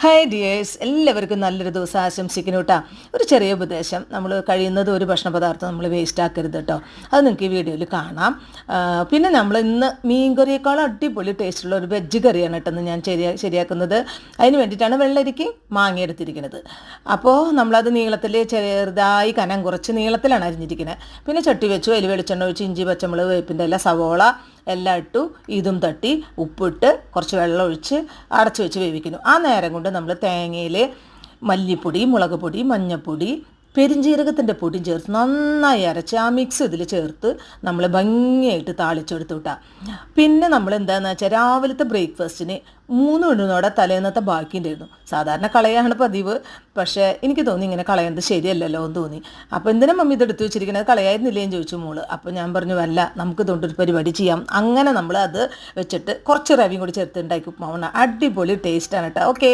Hi dears, എല്ലാവർക്കും നല്ലൊരു ദിവസം ആശംസിക്കുന്നു കേട്ടോ. ഒരു ചെറിയ ഉപദേശം, നമ്മൾ കഴിയുന്നത് ഒരു ഭക്ഷണ പദാർത്ഥം നമ്മൾ വേസ്റ്റ് ആക്കരുത് കേട്ടോ. അത് നിങ്ങൾക്ക് ഈ വീഡിയോയിൽ കാണാം. പിന്നെ നമ്മൾ ഇന്ന് മീൻ കറിയേക്കാളും അടിപൊളി ടേസ്റ്റുള്ള ഒരു വെജ് കറിയാണ് കേട്ടോ ഞാൻ ശരിയാക്കുന്നത്. അതിന് വേണ്ടിയിട്ടാണ് വെള്ളരിക്ക് മാങ്ങ എടുത്തിരിക്കുന്നത്. അപ്പോൾ നമ്മളത് നീളത്തിൽ ചെറുതായി കനം കുറച്ച് നീളത്തിലാണ് അരിഞ്ഞിരിക്കുന്നത്. പിന്നെ ചട്ടി വെച്ചു, അതിൽ വെളിച്ചെണ്ണ ഒഴിച്ച് ഇഞ്ചി പച്ചമുളക് വേപ്പിൻ്റെ എല്ലാം സവോള എല്ലാം ഇട്ടു, ഇതും തട്ടി ഉപ്പിട്ട് കുറച്ച് വെള്ളം ഒഴിച്ച് അടച്ചു വെച്ച് വേവിക്കുന്നു. ആ നേരം കൊണ്ട് നമ്മൾ തേങ്ങയിൽ മല്ലിപ്പൊടി, മുളക് പൊടി, മഞ്ഞൾപ്പൊടി, പെരിഞ്ജീരകത്തിൻ്റെ പൊടിയും ചേർത്ത് നന്നായി അരച്ച് ആ മിക്സ് ഇതിൽ ചേർത്ത് നമ്മൾ ഭംഗിയായിട്ട് താളിച്ചെടുത്തു വിട്ടാൽ. പിന്നെ നമ്മൾ എന്താണെന്ന് വെച്ചാൽ രാവിലത്തെ ബ്രേക്ക്ഫാസ്റ്റിന് 3 ഉഴുന്നോടെ തലേന്നത്തെ ബാക്കിയുണ്ടായിരുന്നു. സാധാരണ കളയാണ് പതിവ്, പക്ഷേ എനിക്ക് തോന്നി ഇങ്ങനെ കളയുന്നത് ശരിയല്ലല്ലോ എന്ന് തോന്നി. അപ്പോൾ എന്തിനാ മമ്മി ഇതെടുത്ത് വെച്ചിരിക്കുന്നത്, കളയായിരുന്നില്ലേന്ന് ചോദിച്ചു മോള്. അപ്പോൾ ഞാൻ പറഞ്ഞു അല്ല, നമുക്ക് ഇതുകൊണ്ടൊരു പരിപാടി ചെയ്യാം. അങ്ങനെ നമ്മൾ അത് വെച്ചിട്ട് കുറച്ച് റവിയും കൂടി ചേർത്ത് ഉണ്ടാക്കി ഉപ്പുമാവാണ്. അടിപൊളി ടേസ്റ്റാണ് കേട്ടോ. ഓക്കെ.